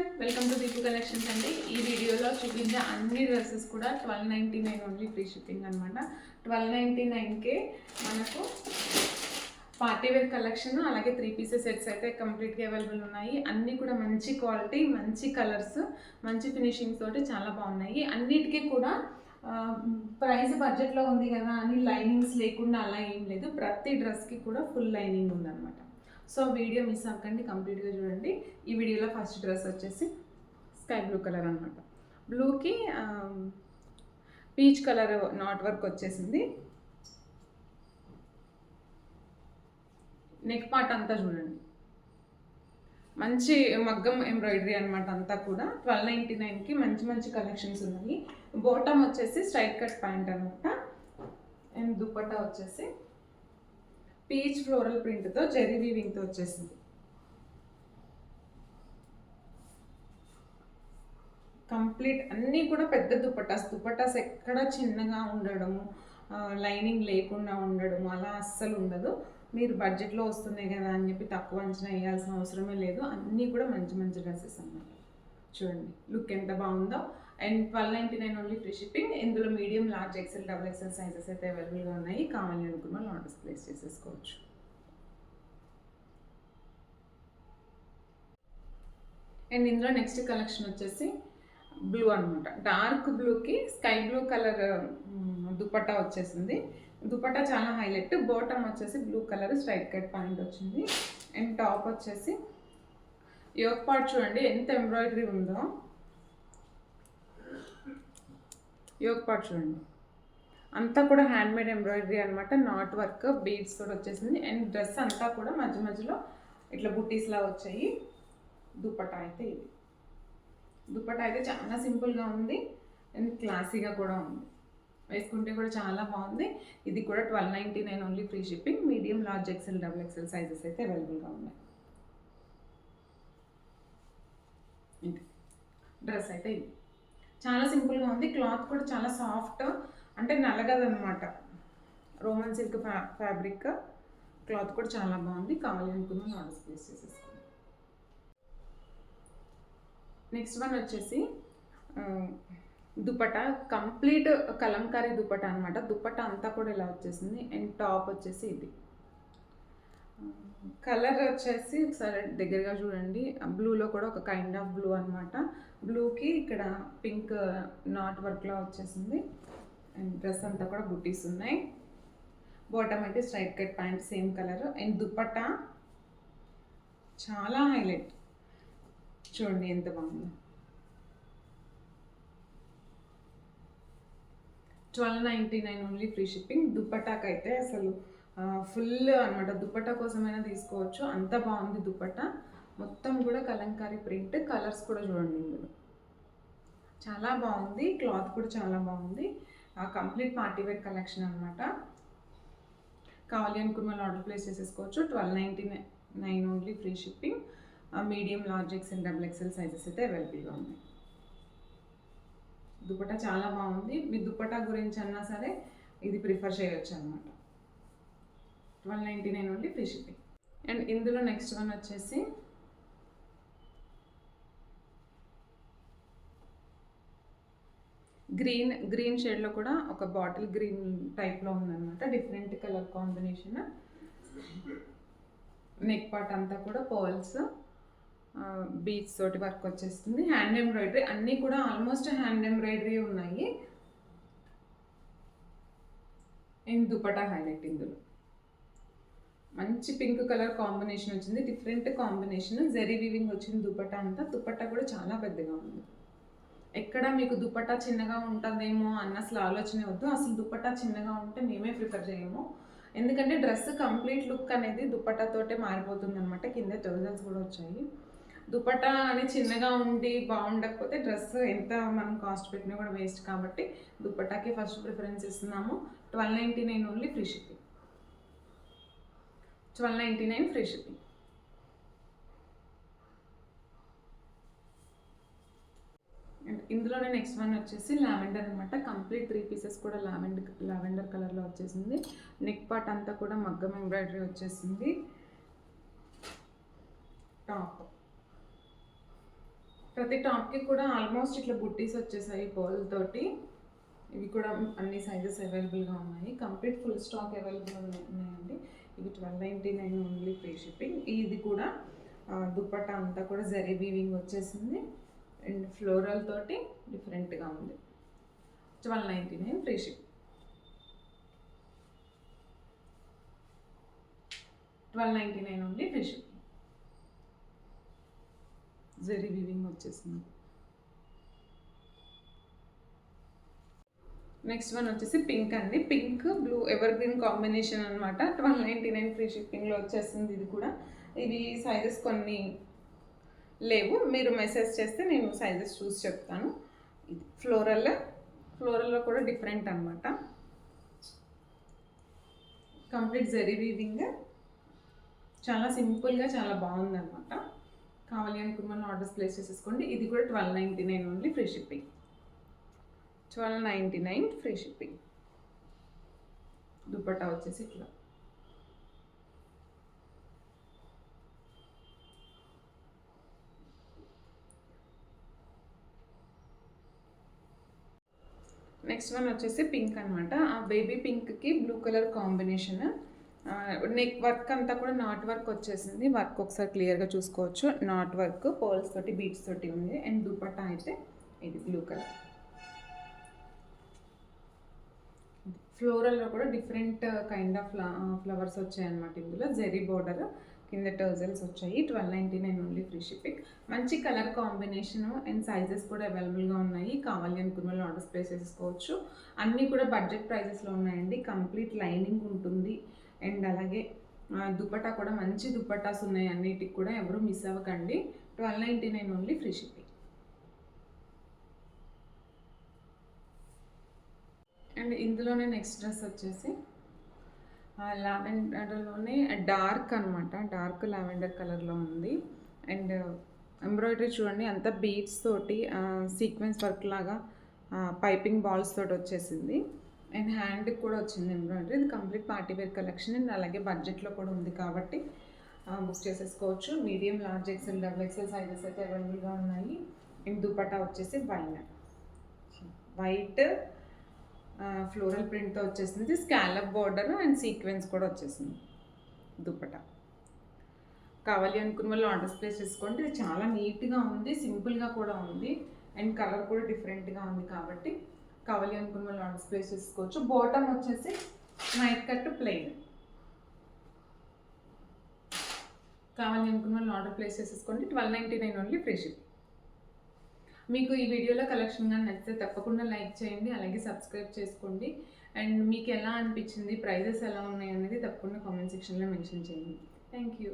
Welcome to Deepu collections అండి. ఈ వీడియోలో చూపించే అన్ని డ్రెస్సెస్ కూడా 1299 ఓన్లీ ఫ్రీ షిప్పింగ్ అనమాట. 1299కే మనకు పార్టీ వేర్ కలెక్షన్ అలాగే 3 పీసెస్ సెట్స్ అయితే కంప్లీట్గా అవైలబుల్ ఉన్నాయి. అన్నీ కూడా మంచి క్వాలిటీ, మంచి కలర్స్, మంచి ఫినిషింగ్ తోటి చాలా బాగున్నాయి. అన్నిటికీ కూడా ప్రైస్ బడ్జెట్లో ఉంది కదా అని లైనింగ్స్ లేకుండా అలా ఏం లేదు. ప్రతి డ్రెస్కి కూడా ఫుల్ లైనింగ్ ఉందన్నమాట. సో వీడియో మిస్ అవ్వకండి, కంప్లీట్గా చూడండి. ఈ వీడియోలో ఫస్ట్ డ్రెస్ వచ్చేసి స్కై బ్లూ కలర్ అనమాట. బ్లూకి పీచ్ కలర్ నాట్ వర్క్ వచ్చేసింది. నెక్ పార్ట్ అంతా చూడండి, మంచి మగ్గం ఎంబ్రాయిడరీ అనమాట. అంతా కూడా 1299కి మంచి మంచి కలెక్షన్స్ ఉన్నాయి. బాటమ్ వచ్చేసి స్ట్రైట్ కట్ ప్యాంట్ అనమాట. అండ్ దుపట్టా వచ్చేసి పీచ్ ఫ్లోరల్ ప్రింట్తో జెరీ వీవింగ్తో వచ్చేసింది. కంప్లీట్ అన్నీ కూడా పెద్ద దుపట్టాస్ ఎక్కడ చిన్నగా ఉండడము, లైనింగ్ లేకుండా ఉండడము అలా అస్సలు ఉండదు. మీరు బడ్జెట్లో వస్తున్నాయి కదా అని చెప్పి తక్కువ అంచనా వేయాల్సిన అవసరమే లేదు. అన్నీ కూడా మంచి మంచి డ్రెస్సెస్ అన్నమాట. చూడండి లుక్ ఎంత బాగుందో. And 1299 only free shipping. ఇందులో medium, large, XL, double XL sizes అయితే అవైలబుల్గా ఉన్నాయి. కావాలి అనుకున్న వాళ్ళు ఆర్డర్స్ ప్లేస్ చేసేసుకోవచ్చు. అండ్ ఇందులో నెక్స్ట్ కలెక్షన్ వచ్చేసి బ్లూ అనమాట. డార్క్ బ్లూకి స్కై బ్లూ కలర్ దుపట్టా వచ్చేసింది. దుపట్టా చాలా హైలైట్. బాటమ్ వచ్చేసి blue colour straight cut pant వచ్చింది. అండ్ టాప్ వచ్చేసి యోక్ పార్ట్ చూడండి ఎంత ఎంబ్రాయిడరీ ఉందో. యోక్ పార్ట్ చూడండి అంతా కూడా హ్యాండ్మేడ్ ఎంబ్రాయిడరీ అనమాట. నాట్ వర్క్ బీడ్స్ తోటి వచ్చేసింది. అండ్ డ్రెస్ అంతా కూడా మధ్య మధ్యలో ఇట్లా బుట్టీస్లా వచ్చాయి. దుపట్టా అయితే ఇది. దుపట్టా అయితే చాలా సింపుల్గా ఉంది అండ్ క్లాసీగా కూడా ఉంది. వేసుకుంటే కూడా చాలా బాగుంది. ఇది కూడా 1299 only free shipping. Medium, large, XL, double XL sizes అయితే అవైలబుల్గా ఉన్నాయి. ఇది డ్రెస్ అయితే ఇది చాలా సింపుల్గా ఉంది. క్లాత్ కూడా చాలా సాఫ్ట్, అంటే నలగదనమాట. Roman silk fabric. క్లాత్ కూడా చాలా బాగుంది. కావాలి అనుకున్న ఆర్డర్స్ ప్లేస్ చేసేసుకోండి. నెక్స్ట్ వన్ వచ్చేసి దుపట్టా కంప్లీట్ కలంకారీ దుపట్టా అనమాట. దుపట్టా అంతా కూడా ఇలా వచ్చేసింది. అండ్ టాప్ వచ్చేసి ఇది. కలర్ వచ్చేసి ఒకసారి దగ్గరగా చూడండి. బ్లూలో కూడా ఒక కైండ్ ఆఫ్ బ్లూ అనమాట. బ్లూకి ఇక్కడ పింక్ నాట్ వర్క్లో వచ్చేసింది. అండ్ డ్రెస్ అంతా కూడా బుట్టీస్ ఉన్నాయి. బాటమ్ అయితే straight cut pant same colour. And dupatta చాలా హైలైట్. చూడండి ఎంత బాగుందో. 1299 ఓన్లీ ఫ్రీ షిప్పింగ్. దుపట్టాకి అయితే అసలు ఫుల్ అనమాట. దుపట్టా కోసమైనా తీసుకోవచ్చు, అంత బాగుంది దుపట్టా. మొత్తం కూడా కలంకారీ ప్రింట్. కలర్స్ కూడా చూడండి ఇందులో చాలా బాగుంది. క్లాత్ కూడా చాలా బాగుంది. కంప్లీట్ పార్టీ వేర్ కలెక్షన్ అనమాట. కావాలి అనుకున్న వాళ్ళు ఆర్డర్ ప్లేస్ చేసేసుకోవచ్చు. 1299 only free shipping. Medium, large, XL, double XL sizes అయితే అవైలబుల్గా ఉన్నాయి. దుపట్టా చాలా బాగుంది. మీ దుపట్టా గురించి అన్నా సరే ఇది ప్రిఫర్ చేయొచ్చు అనమాట. 1299 ఓన్లీ ఫ్రీ షిప్పింగ్. అండ్ ఇందులో నెక్స్ట్ వన్ వచ్చేసి గ్రీన్ షేడ్లో కూడా ఒక బాటిల్ గ్రీన్ టైప్లో ఉందన్నమాట. Different colour combination. Neck part అంతా కూడా పర్ల్స్, బీడ్స్ తోటి వర్క్ వచ్చేస్తుంది. హ్యాండ్ ఎంబ్రాయిడరీ అన్నీ కూడా ఆల్మోస్ట్ హ్యాండ్ ఎంబ్రాయిడరీ ఉన్నాయి. And dupatta highlight. ఇందులో మంచి పింక్ కలర్ కాంబినేషన్ వచ్చింది. Different combination. జెరీ వీవింగ్ వచ్చింది దుపట్టా అంతా. దుపట్టా కూడా చాలా పెద్దగా ఉంది. ఎక్కడ మీకు దుపట్టా చిన్నగా ఉంటుందేమో అన్న అసలు ఆలోచనే వద్దు. అసలు దుపట్టా చిన్నగా ఉంటే మేమే ప్రిఫర్ చేయము. ఎందుకంటే డ్రెస్ కంప్లీట్ లుక్ అనేది దుపట్టాతోటే మారిపోతుంది అనమాట. కింద టర్జల్స్ కూడా వచ్చాయి. దుపట్టా అని చిన్నగా ఉండి బాగుండకపోతే డ్రెస్ ఎంత మనం కాస్ట్ పెట్టినా కూడా వేస్ట్. కాబట్టి దుపట్టాకి ఫస్ట్ ప్రిఫరెన్స్ ఇస్తున్నాము. 1299 only free shipping. 1299 free shipping. And ఇందులోనే నెక్స్ట్ వన్ వచ్చేసి లావెండర్ అనమాట. కంప్లీట్ 3 పీసెస్ కూడా లావెండర్ కలర్లో వచ్చేసింది. నెక్ పార్ట్ అంతా కూడా మగ్గం ఎంబ్రాయిడరీ వచ్చేసింది. టాప్ ప్రతి టాప్కి కూడా ఆల్మోస్ట్ ఇట్లా బుట్టీస్ వచ్చేసాయి పర్ల్ తోటి. ఇవి కూడా అన్ని సైజెస్ అవైలబుల్గా ఉన్నాయి. కంప్లీట్ ఫుల్ స్టాక్ అవైలబుల్ ఉన్నాయండి. ఇవి 1299 ఓన్లీ ఫ్రీ షిప్పింగ్. ఇది కూడా దుపట్టా అంతా కూడా జరీ వీవింగ్ వచ్చేసింది అండ్ ఫ్లోరల్ తోటి డిఫరెంట్గా ఉంది. 1299 free ship. 1299 only free ship. Zari weaving వచ్చేసింది. నెక్స్ట్ వన్ వచ్చేసి పింక్ అండి. Pink blue ever green combination అనమాట. 1299 ఫ్రీ షిప్పింగ్లో వచ్చేసింది. ఇది కూడా ఇవి సైజెస్ కొన్ని లేవు, మీరు మెసేజ్ చేస్తే నేను సైజెస్ చూసి చెప్తాను. ఇది ఫ్లోరల్లో కూడా డిఫరెంట్ అనమాట. కంప్లీట్ జరీ వీవింగ్, చాలా సింపుల్గా చాలా బాగుంది అనమాట. కావాలి అనుకున్న ఆర్డర్స్ ప్లేస్ చేసేసుకోండి. ఇది కూడా 1299 only free shipping. 1299 free shipping. Dupatta వచ్చేసి ఇట్లా. నెక్స్ట్ వన్ వచ్చేసి పింక్ అనమాట. ఆ బేబీ పింక్కి blue colour combination. Neck work అంతా కూడా నాట్ వర్క్ వచ్చేసింది. వర్క్ ఒకసారి క్లియర్గా చూసుకోవచ్చు. నాట్ వర్క్ పర్ల్స్ తోటి బీట్స్ తోటి ఉంది. అండ్ దుపట్టా అయితే ఇది బ్లూ కలర్. ఫ్లోరల్లో కూడా డిఫరెంట్ కైండ్ ఆఫ్ ఫ్లవర్స్ వచ్చాయన్నమాట. ఇందులో జెరీ బోర్డర్, కింద టర్జల్స్ వచ్చాయి. 1299 ఓన్లీ ఫ్రీ షిప్పింగ్. మంచి కలర్ కాంబినేషన్ అండ్ సైజెస్ కూడా అవైలబుల్గా ఉన్నాయి. కావాలి అనుకున్న వాళ్ళు ఆర్డర్స్ ప్లేస్ చేసుకోవచ్చు. అన్నీ కూడా బడ్జెట్ ప్రైజెస్లో ఉన్నాయండి. కంప్లీట్ లైనింగ్ ఉంటుంది అండ్ అలాగే దుపట్టా కూడా మంచి దుపట్టాస్ ఉన్నాయి. అన్నిటికి కూడా ఎవరు మిస్ అవ్వకండి. 1299 ఓన్లీ ఫ్రీ షిప్పింగ్. అండ్ ఇందులోనే నెక్స్ట్ డ్రెస్ వచ్చేసి లావెండర్లోనే డార్క్ అనమాట. డార్క్ లావెండర్ కలర్లో ఉంది. అండ్ ఎంబ్రాయిడరీ చూడండి, అంతా బీడ్స్ తోటి సీక్వెన్స్ వర్క్ లాగా పైపింగ్ బాల్స్ తోటి వచ్చేసింది. అండ్ హ్యాండ్కి కూడా వచ్చింది ఎంబ్రాయిడరీ. ఇది complete party wear collection and అలాగే బడ్జెట్లో కూడా ఉంది కాబట్టి బుక్ చేసేసుకోవచ్చు. Medium, large, XL, double XL sizes అయితే అవైలబుల్గా ఉన్నాయి. అండ్ దుపట్టా వచ్చేసి వైట్ ఫ్లోరల్ ప్రింట్తో వచ్చేసింది. స్కాలప్ బార్డర్ అండ్ సీక్వెన్స్ కూడా వచ్చేసింది దుపట్టా. కావాలి అనుకున్న వాళ్ళు ఆర్డర్స్ ప్లేస్ చేసుకోండి. ఇది చాలా నీట్గా ఉంది, సింపుల్గా కూడా ఉంది అండ్ కలర్ కూడా డిఫరెంట్గా ఉంది కాబట్టి కావాలి అనుకున్న వాళ్ళు ఆర్డర్స్ ప్లేస్ చేసుకోవచ్చు. బాటమ్ వచ్చేసి నైట్ కట్ ప్లెయిన్. కావాలి అనుకున్న వాళ్ళు ఆర్డర్ ప్లేస్ చేసేసుకోండి. 1299 ఓన్లీ ఫ్రీ షిప్. మీకు ఈ వీడియోలో కలెక్షన్ కానీ నచ్చితే తప్పకుండా లైక్ చేయండి, అలాగే సబ్స్క్రైబ్ చేసుకోండి. అండ్ మీకు ఎలా అనిపించింది, ప్రైజెస్ ఎలా ఉన్నాయి అనేది తప్పకుండా కామెంట్ సెక్షన్లో మెన్షన్ చేయండి. Thank you.